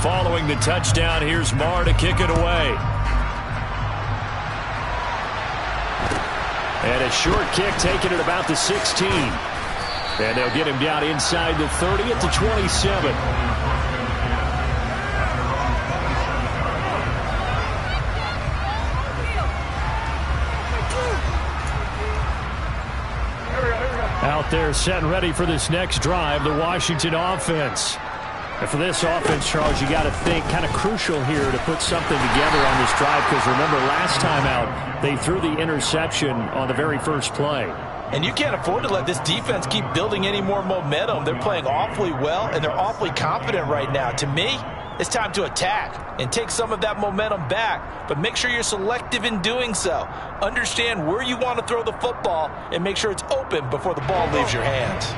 following the touchdown, here's Marr to kick it away. And a short kick taken at about the 16. And they'll get him down inside the 30 at the 27. Out there set and ready for this next drive, the Washington offense. And for this offense, Charles, you got to think kind of crucial here to put something together on this drive, because remember last time out they threw the interception on the very first play. And you can't afford to let this defense keep building any more momentum. They're playing awfully well, and they're awfully confident right now. To me, it's time to attack and take some of that momentum back, but make sure you're selective in doing so. Understand where you want to throw the football and make sure it's open before the ball leaves your hands.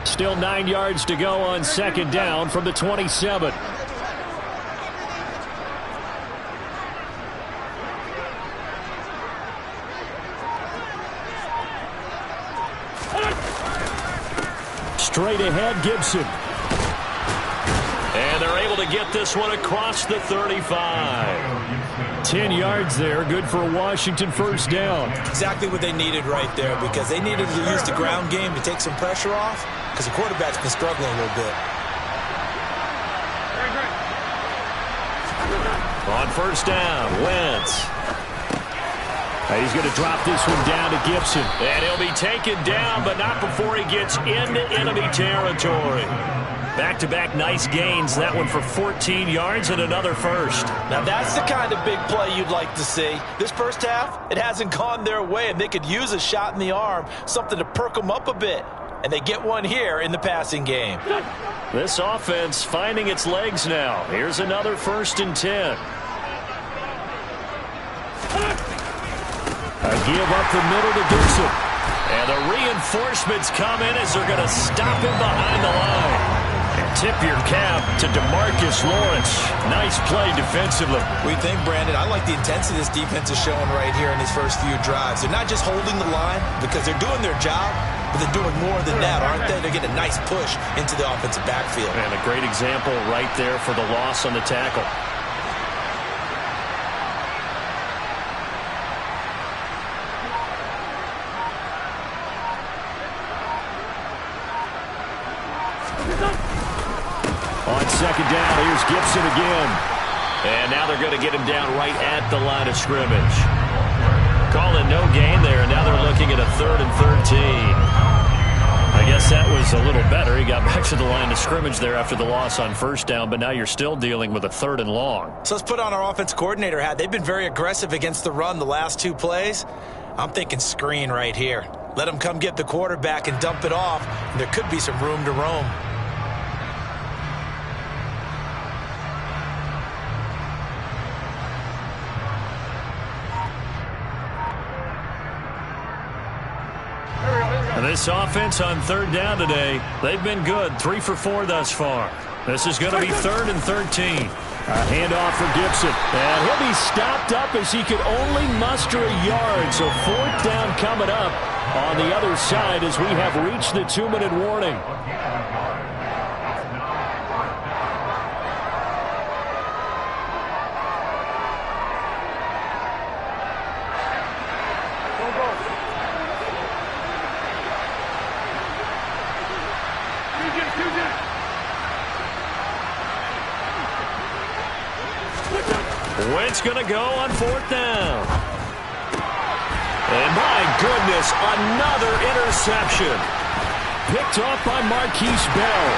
Still 9 yards to go on second down from the 27. Straight ahead, Gibson. And they're able to get this one across the 35. 10 yards there, good for a Washington first down. Exactly what they needed right there, because they needed to use the ground game to take some pressure off, because the quarterback's been struggling a little bit. On first down, Wentz. He's going to drop this one down to Gibson. And he'll be taken down, but not before he gets into enemy territory. Back-to-back nice gains. That one for 14 yards and another first. Now that's the kind of big play you'd like to see. This first half, it hasn't gone their way, and they could use a shot in the arm, something to perk them up a bit. And they get one here in the passing game. This offense finding its legs now. Here's another 1st and 10. A give up the middle to Gibson. And the reinforcements come in as they're going to stop him behind the line. And tip your cap to DeMarcus Lawrence. Nice play defensively. We think, Brandon, I like the intensity this defense is showing right here in these first few drives. They're not just holding the line because they're doing their job, but they're doing more than that, aren't they? They're getting a nice push into the offensive backfield. And a great example right there for the loss on the tackle. On second down, here's Gibson again. And now they're going to get him down right at the line of scrimmage. Calling no gain there, and now they're looking at a 3rd and 13. I guess that was a little better. He got back to the line of scrimmage there after the loss on first down, but now you're still dealing with a 3rd and long. So let's put on our offense coordinator hat. They've been very aggressive against the run the last 2 plays. I'm thinking screen right here. Let them come get the quarterback and dump it off, and there could be some room to roam. And this offense on 3rd down today, they've been good. 3 for 4 thus far. This is going to be 3rd and 13. A handoff for Gibson. And he'll be stopped up as he could only muster a yard. So 4th down coming up on the other side as we have reached the 2-minute warning. Wentz going to go on 4th down. And my goodness, another interception. Picked off by Marquise Bell.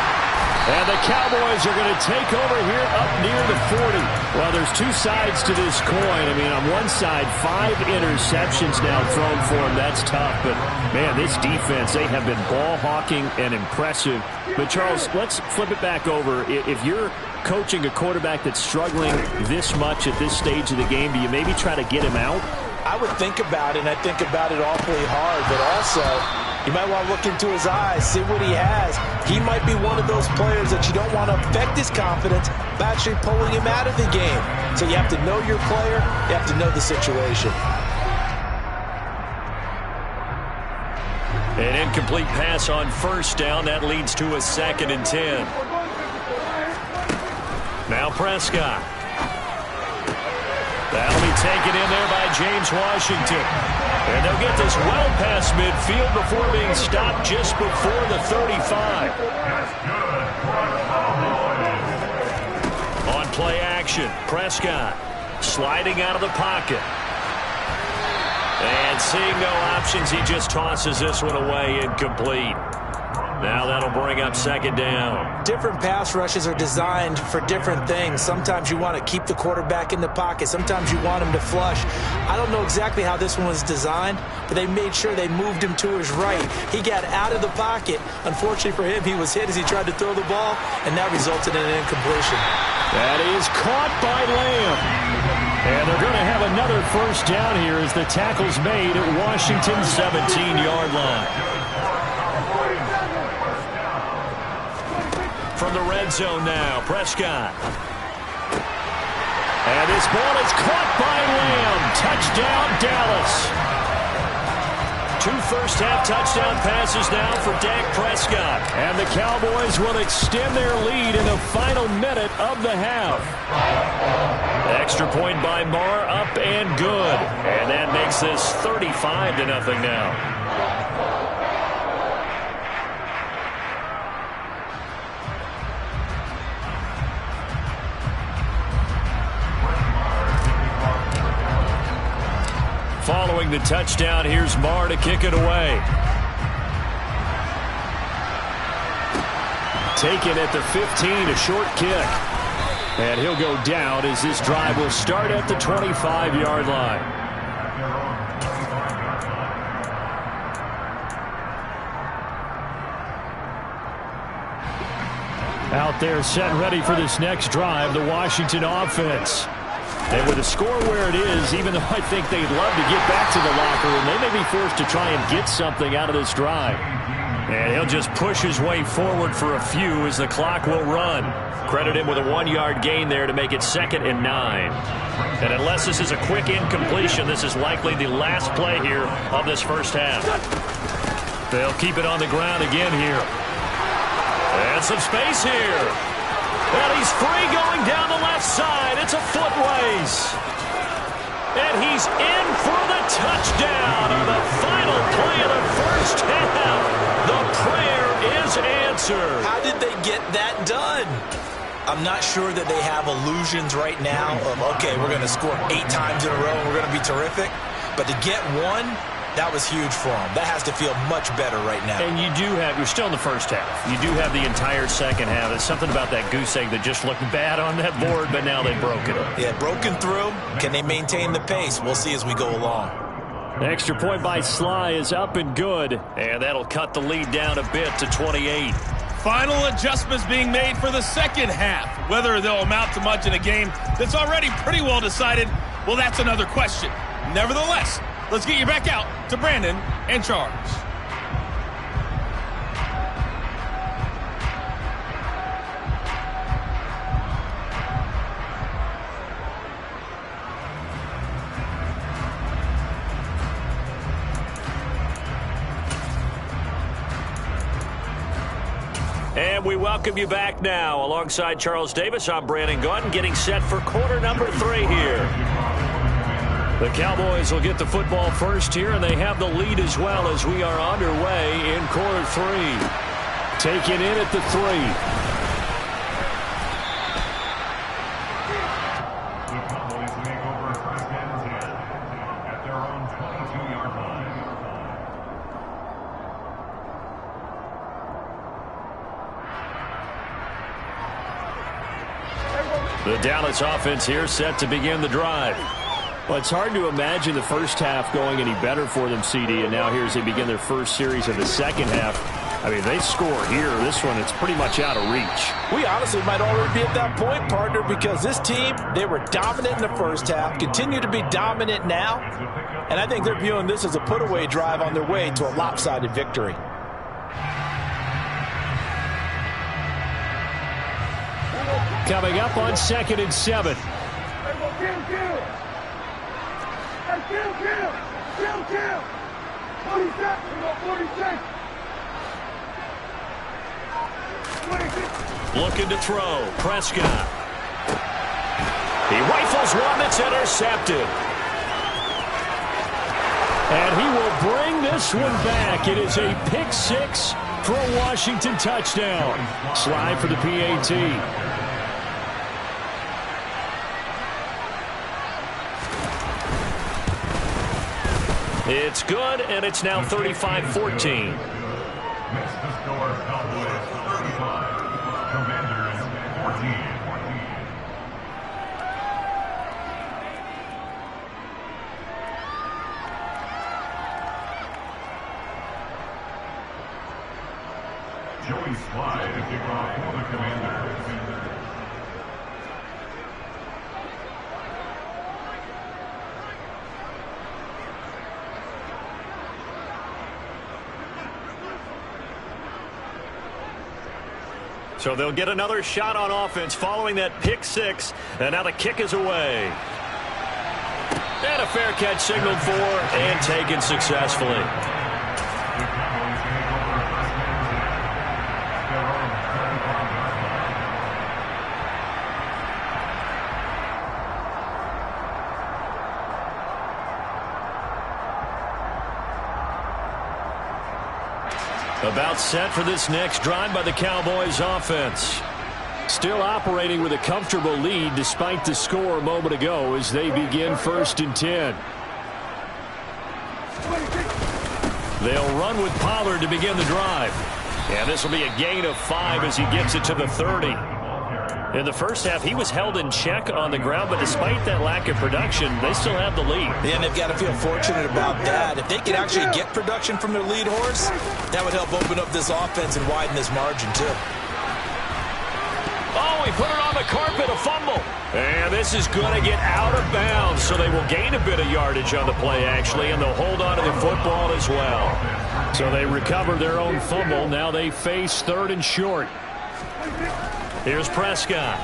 And the Cowboys are going to take over here up near the 40. Well, there's 2 sides to this coin. I mean, on one side, 5 interceptions now thrown for him. That's tough. But, man, this defense, they have been ball hawking and impressive. But, Charles, let's flip it back over. If you're coaching a quarterback that's struggling this much at this stage of the game, do you maybe try to get him out? I would think about it, and I think about it awfully hard, but also you might want to look into his eyes, see what he has. He might be one of those players that you don't want to affect his confidence by actually pulling him out of the game. So you have to know your player, you have to know the situation. An incomplete pass on first down. That leads to a 2nd and 10. Now Prescott. That'll be taken in there by James Washington. And they'll get this well past midfield before being stopped just before the 35. On play action, Prescott sliding out of the pocket. And seeing no options, he just tosses this one away incomplete. Now that'll bring up second down. Different pass rushes are designed for different things. Sometimes you want to keep the quarterback in the pocket. Sometimes you want him to flush. I don't know exactly how this one was designed, but they made sure they moved him to his right. He got out of the pocket. Unfortunately for him, he was hit as he tried to throw the ball, and that resulted in an incompletion. That is caught by Lamb. And they're going to have another first down here as the tackle's made at Washington's 17-yard line. From the red zone now, Prescott. And this ball is caught by Lamb. Touchdown, Dallas. 2 first-half touchdown passes now for Dak Prescott. And the Cowboys will extend their lead in the final minute of the half. Extra point by Marr, up and good. And that makes this 35-0 now. Following the touchdown, here's Marr to kick it away. Taken at the 15, a short kick. And he'll go down as this drive will start at the 25-yard line. Out there set ready for this next drive, the Washington offense. And with the score where it is, even though I think they'd love to get back to the locker room, they may be forced to try and get something out of this drive. And he'll just push his way forward for a few as the clock will run. Credit him with a 1-yard gain there to make it 2nd and 9. And unless this is a quick incompletion, this is likely the last play here of this first half. They'll keep it on the ground again here. And some space here. And he's free going down the left side. It's a foot race. And he's in for the touchdown on the final play of the first half. The prayer is answered. How did they get that done? I'm not sure that they have illusions right now of, okay, we're going to score 8 times in a row and we're going to be terrific. But to get one, that was huge for them. That has to feel much better right now. And you're still in the first half. You do have the entire second half. It's something about that goose egg that just looked bad on that board, but now they've broken it. Yeah, broken through. Can they maintain the pace? We'll see as we go along. The extra point by Sly is up and good, and that'll cut the lead down a bit to 28. Final adjustments being made for the second half. Whether they'll amount to much in a game that's already pretty well decided, well, that's another question. Nevertheless, let's get you back out to Brandon and Charles. And we welcome you back now. Alongside Charles Davis, I'm Brandon Gaudin, getting set for quarter number 3 here. The Cowboys will get the football first here, and they have the lead as well as we are underway in quarter 3. Taken in at the 3. The Cowboys make over first and 10 at their own 22-yard line. The Dallas offense here set to begin the drive. Well, it's hard to imagine the first half going any better for them, CD, and now here as they begin their first series of the second half. I mean, they score here. This one, it's pretty much out of reach. We honestly might already be at that point, partner, because this team, they were dominant in the first half, continue to be dominant now, and I think they're viewing this as a put-away drive on their way to a lopsided victory. Coming up on 2nd and 7. Looking to throw. Prescott. He rifles one that's intercepted. And he will bring this one back. It is a pick six for a Washington touchdown. Slide for the PAT. It's good, and it's now 35-14. Makes the score Cowboys 35, Commanders 14. Joey Slide to kick off for the Commanders. So they'll get another shot on offense following that pick six. And now the kick is away. And a fair catch signaled for and taken successfully. About set for this next drive by the Cowboys offense. Still operating with a comfortable lead despite the score a moment ago as they begin 1st and 10. They'll run with Pollard to begin the drive. And this will be a gain of 5 as he gets it to the 30. In the first half, he was held in check on the ground, but despite that lack of production, they still have the lead. Yeah, and they've got to feel fortunate about that. If they could actually get production from their lead horse, that would help open up this offense and widen this margin, too. Oh, he put it on the carpet, a fumble. And this is going to get out of bounds, so they will gain a bit of yardage on the play, actually, and they'll hold on to the football as well. So they recover their own fumble. Now they face 3rd and short. Here's Prescott.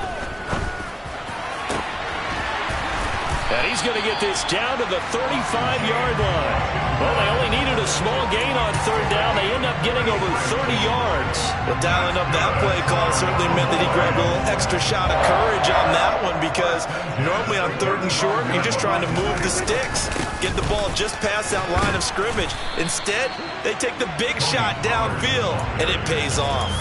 And he's going to get this down to the 35-yard line. Well, they only needed a small gain on 3rd down. They end up getting over 30 yards. Well, dialing up that play call certainly meant that he grabbed a little extra shot of courage on that one, because normally on 3rd and short, you're just trying to move the sticks, get the ball just past that line of scrimmage. Instead, they take the big shot downfield, and it pays off.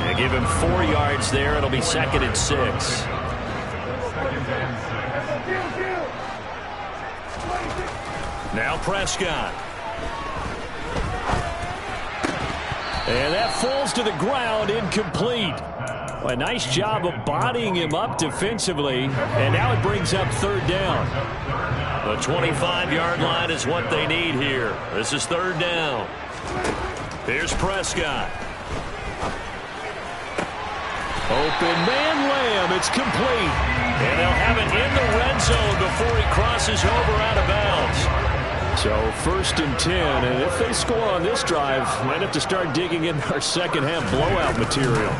They give him 4 yards there. It'll be 2nd and 6. Now Prescott. And that falls to the ground, incomplete. A nice job of bodying him up defensively. And now it brings up 3rd down. The 25-yard line is what they need here. This is 3rd down. Here's Prescott. Open man Lamb. It's complete. And they'll have it in the red zone before he crosses over out of bounds. So 1st and 10. And if they score on this drive, might have to start digging in our second half blowout material.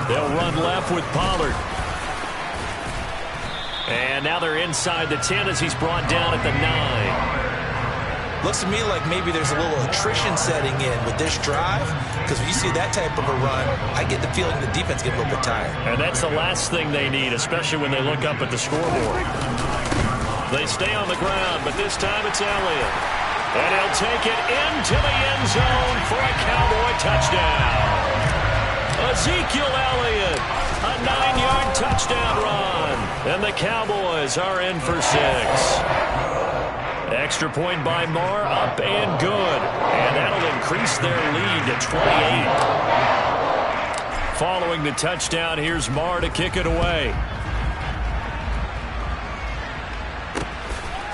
They'll run left with Pollard. And now they're inside the 10 as he's brought down at the 9. Looks to me like maybe there's a little attrition setting in with this drive, because when you see that type of a run, I get the feeling the defense gets a little bit tired. And that's the last thing they need, especially when they look up at the scoreboard. They stay on the ground, but this time it's Elliott. And he'll take it into the end zone for a Cowboy touchdown. Ezekiel Elliott, a 9-yard touchdown run. And the Cowboys are in for 6. Extra point by Marr, up and good. And that'll increase their lead to 28. Following the touchdown, here's Marr to kick it away.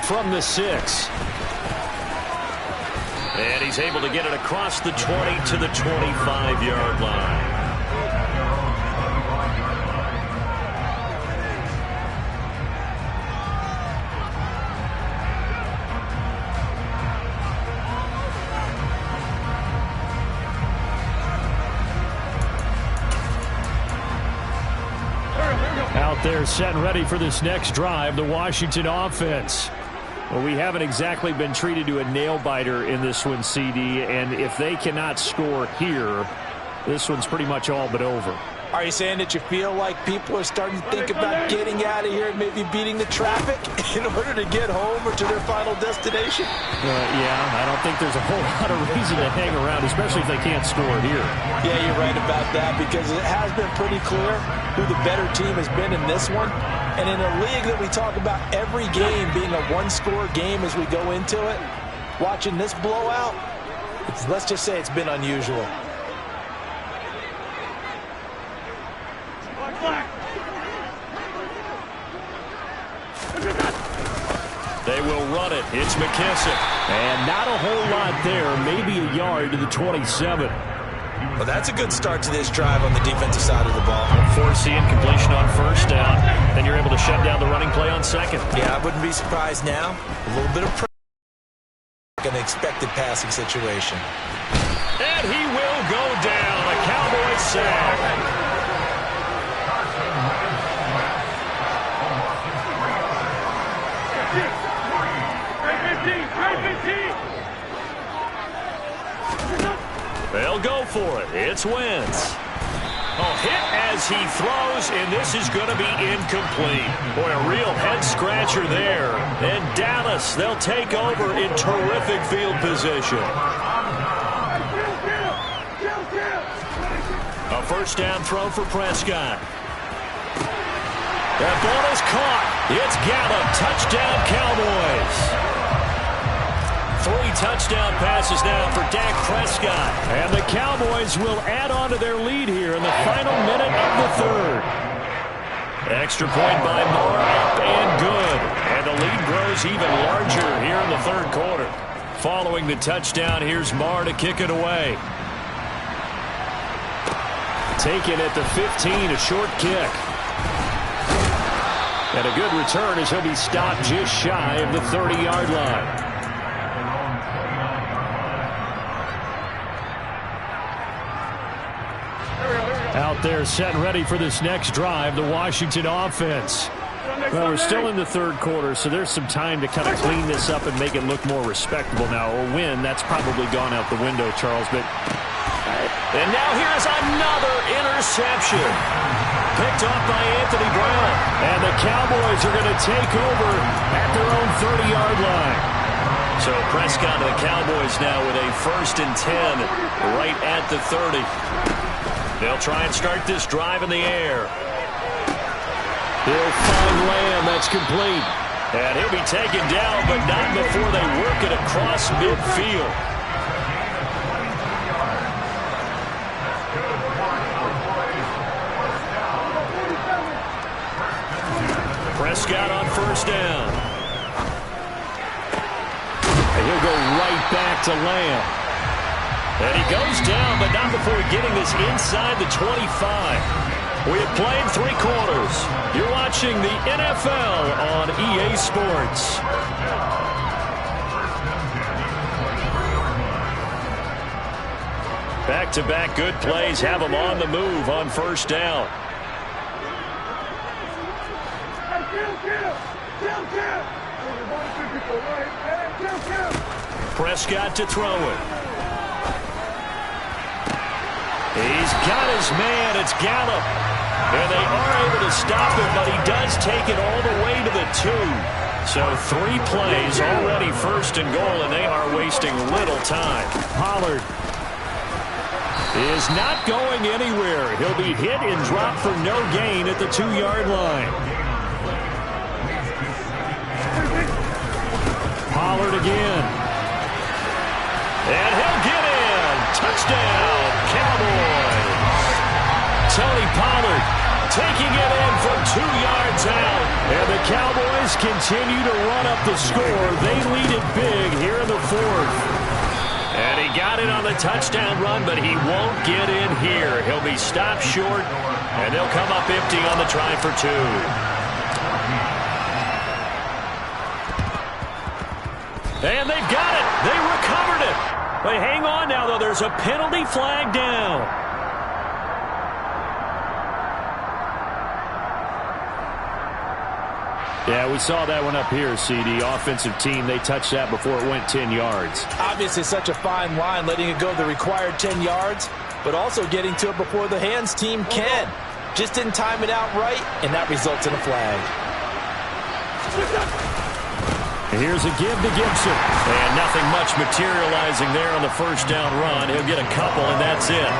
From the 6. And he's able to get it across the 20 to the 25-yard line. Out there set and ready for this next drive, the Washington offense. Well, we haven't exactly been treated to a nail-biter in this one, CD, and if they cannot score here, this one's pretty much all but over. Are you saying that you feel like people are starting to think about getting out of here and maybe beating the traffic in order to get home or to their final destination? Yeah, I don't think there's a whole lot of reason to hang around, especially if they can't score here. Yeah, you're right about that, because it has been pretty clear who the better team has been in this one. And in a league that we talk about every game being a one-score game as we go into it, watching this blowout, let's just say it's been unusual. They will run it. It's McKissick. And not a whole lot there. Maybe a yard to the 27. Well, that's a good start to this drive on the defensive side of the ball. Force the incompletion on first down. Then you're able to shut down the running play on second. Yeah, I wouldn't be surprised now. A little bit of pressure. An expected passing situation. And he will go down. A Cowboys sack. They'll go for it. It's Wentz. Oh, hit as he throws, and this is going to be incomplete. Boy, a real head-scratcher there. And Dallas, they'll take over in terrific field position. A first down throw for Prescott. That ball is caught. It's Gallup. Touchdown, Cowboys. 3 touchdown passes now for Dak Prescott. And the Cowboys will add on to their lead here in the final minute of the third. Extra point by Moore, up and good. And the lead grows even larger here in the third quarter. Following the touchdown, here's Moore to kick it away. Taken at the 15, a short kick. And a good return as he'll be stopped just shy of the 30-yard line. Out there set and ready for this next drive, the Washington offense. Well, we're still in the third quarter, so there's some time to kind of clean this up and make it look more respectable now. Or win, that's probably gone out the window, Charles. But and now here's another interception. Picked off by Anthony Brown. And the Cowboys are going to take over at their own 30-yard line. So Prescott and the Cowboys now with a 1st and 10 right at the 30. They'll try and start this drive in the air. He'll find Lamb. That's complete. And he'll be taken down, but not before they work it across midfield. Prescott on first down. And he'll go right back to Lamb. And he goes down, but not before getting this inside the 25. We have played 3 quarters. You're watching the NFL on EA Sports. Back-to-back good plays have them on the move on first down. Prescott to throw it. He's got his man. It's Gallup. And they are able to stop him, but he does take it all the way to the 2. So 3 plays already 1st and goal, and they are wasting little time. Pollard is not going anywhere. He'll be hit and dropped for no gain at the 2-yard line. Pollard again. And he'll get in. Touchdown, Cowboys. Tony Pollard taking it in from 2 yards out. And the Cowboys continue to run up the score. They lead it big here in the 4th. And he got it on the touchdown run, but he won't get in here. He'll be stopped short, and they'll come up empty on the try for 2. And they've got it. They recovered it. But hang on now, though. There's a penalty flag down. Yeah, we saw that one up here, CD. Offensive team, they touched that before it went 10 yards. Obviously, such a fine line, letting it go the required 10 yards. but also getting to it before the hands team can. Just didn't time it out right, and that results in a flag. Here's a give to Gibson. And nothing much materializing there on the first down run. He'll get a couple, and that's it.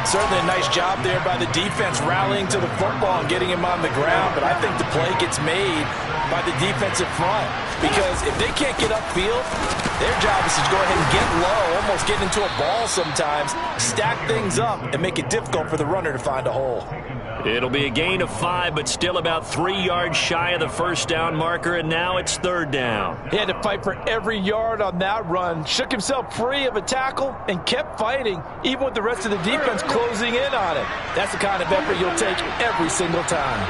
Certainly a nice job there by the defense rallying to the football and getting him on the ground, but I think the play gets made by the defensive front because if they can't get upfield, their job is to go ahead and get low, almost get into a ball sometimes, stack things up, and make it difficult for the runner to find a hole. It'll be a gain of 5, but still about 3 yards shy of the first down marker, and now it's third down. He had to fight for every yard on that run, shook himself free of a tackle, and kept fighting, even with the rest of the defense closing in on him. That's the kind of effort you'll take every single time.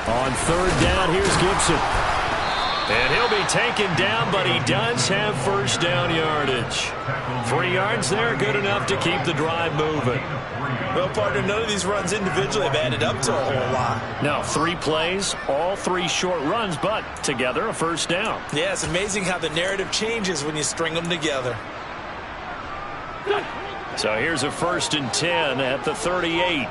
On third down, here's Gibson. And he'll be taken down, but he does have first down yardage. 3 yards there, good enough to keep the drive moving. Well, partner, none of these runs individually have added up to a whole lot. Now, 3 plays, all 3 short runs, but together a first down. Yeah, it's amazing how the narrative changes when you string them together. So here's a 1st and 10 at the 38.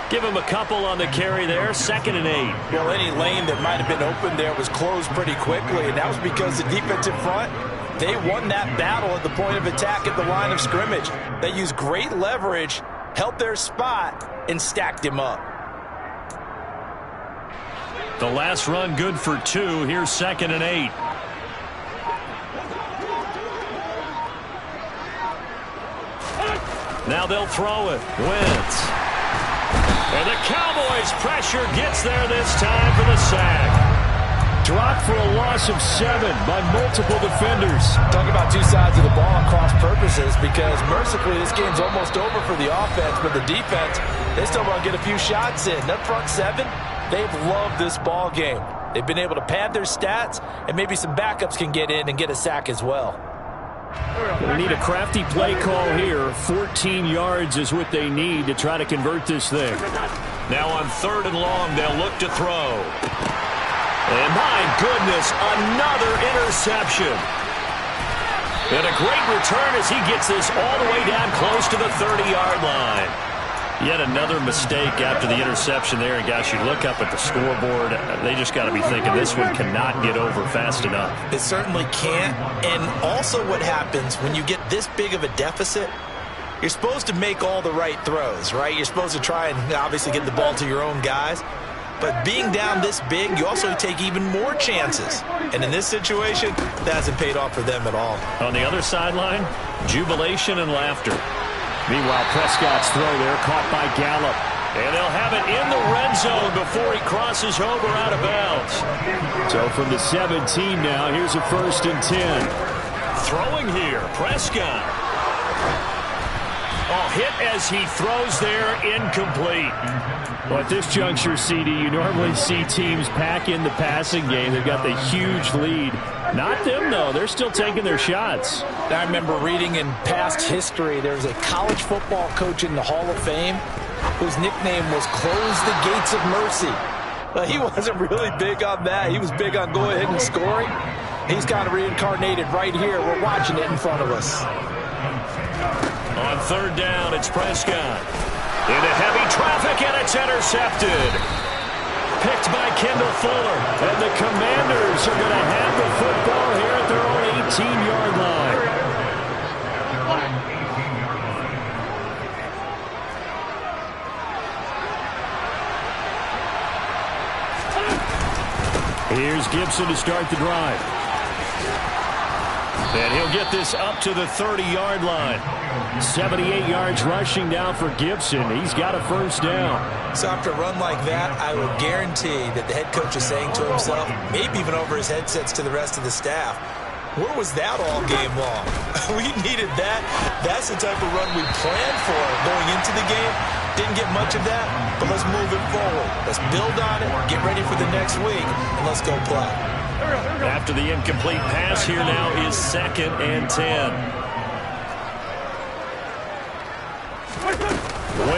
Give him a couple on the carry there, 2nd and 8. Well, any lane that might have been open there was closed pretty quickly, and that was because the defensive front, they won that battle at the point of attack at the line of scrimmage. They used great leverage, held their spot, and stacked him up. The last run good for 2. Here's 2nd and 8. Now they'll throw it. Wentz. And the Cowboys pressure gets there this time for the sack. Dropped for a loss of 7 by multiple defenders. Talk about 2 sides of the ball and cross purposes, because mercifully this game's almost over for the offense, but the defense, they still want to get a few shots in. That front 7, they've loved this ball game. They've been able to pad their stats, and maybe some backups can get in and get a sack as well. We need a crafty play call here. 14 yards is what they need to try to convert this thing. Now on 3rd and long, they'll look to throw. And my goodness, another interception. And a great return as he gets this all the way down close to the 30-yard line. Yet another mistake after the interception there. And gosh, you look up at the scoreboard, they just got to be thinking this one cannot get over fast enough. It certainly can't. And also what happens when you get this big of a deficit, you're supposed to make all the right throws, right? You're supposed to try and obviously get the ball to your own guys. But being down this big, you also take even more chances. And in this situation, that hasn't paid off for them at all. On the other sideline, jubilation and laughter. Meanwhile, Prescott's throw there caught by Gallup. And they'll have it in the red zone before he crosses over out of bounds. So from the 17 now, here's a 1st and 10. Throwing here, Prescott. Oh, hit as he throws there, incomplete. Well, at this juncture, CD, you normally see teams pack in the passing game. They've got the huge lead. Not them, though. They're still taking their shots. I remember reading in past history, there was a college football coach in the Hall of Fame whose nickname was Close the Gates of Mercy. Well, he wasn't really big on that. He was big on go ahead and scoring. He's kind of reincarnated right here. We're watching it in front of us. On 3rd down, it's Prescott. Into heavy traffic, and it's intercepted. Picked by Kendall Fuller. And the Commanders are going to have the football here at their own 18-yard line. Here's Gibson to start the drive. And he'll get this up to the 30-yard line. 78 yards rushing down for Gibson. He's got a first down. So after a run like that, I would guarantee that the head coach is saying to himself, maybe even over his headsets to the rest of the staff, where was that all game long? We needed that. That's the type of run we planned for going into the game. Didn't get much of that, but let's move it forward. Let's build on it, get ready for the next week, and let's go play. After the incomplete pass, here now is 2nd and 10.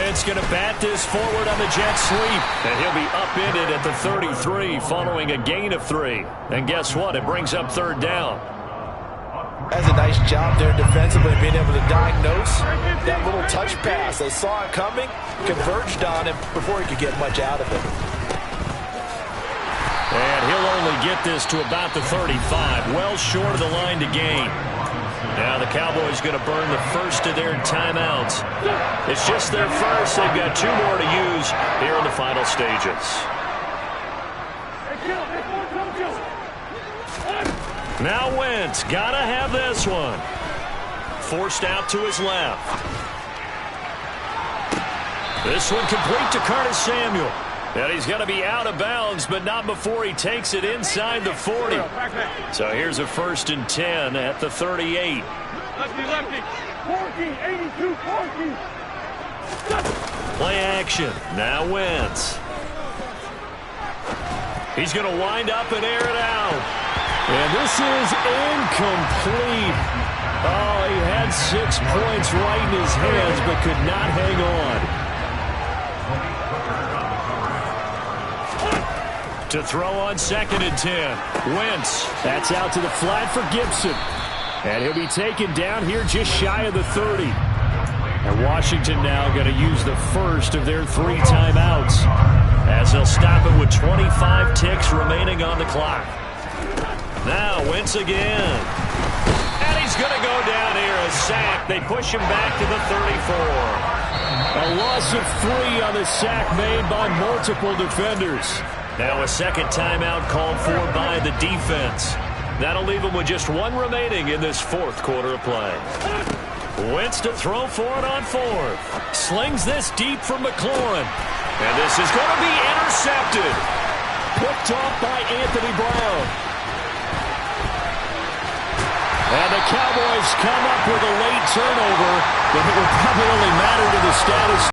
Wentz going to bat this forward on the jet sweep. And he'll be upended at the 33 following a gain of 3. And guess what? It brings up third down. That's a nice job there defensively, being able to diagnose that little touch pass. They saw it coming, converged on him before he could get much out of it. And he'll only get this to about the 35, well short of the line to gain. Now the Cowboys going to burn the first of their timeouts. It's just their first. They've got 2 more to use here in the final stages. Now Wentz, gotta have this one. Forced out to his left. This one complete to Curtis Samuel. And he's going to be out of bounds, but not before he takes it inside the 40. So here's a 1st and 10 at the 38. Lefty. 40, 82, 40. Play action. Now Wentz. He's going to wind up and air it out. And this is incomplete. Oh, he had 6 points right in his hands, but could not hang on. To throw on 2nd and 10. Wentz. That's out to the flat for Gibson. And he'll be taken down here just shy of the 30. And Washington now going to use the first of their 3 timeouts, as they'll stop it with 25 ticks remaining on the clock. Now Wentz again. And he's going to go down here, a sack. They push him back to the 34. A loss of 3 on the sack made by multiple defenders. Now a 2nd timeout called for by the defense. That'll leave him with just 1 remaining in this 4th quarter of play. Wentz to throw for it on 4th. Slings this deep from McLaurin. And this is going to be intercepted. Picked off by Anthony Brown. And the Cowboys come up with a late turnover, but it will probably only matter to the status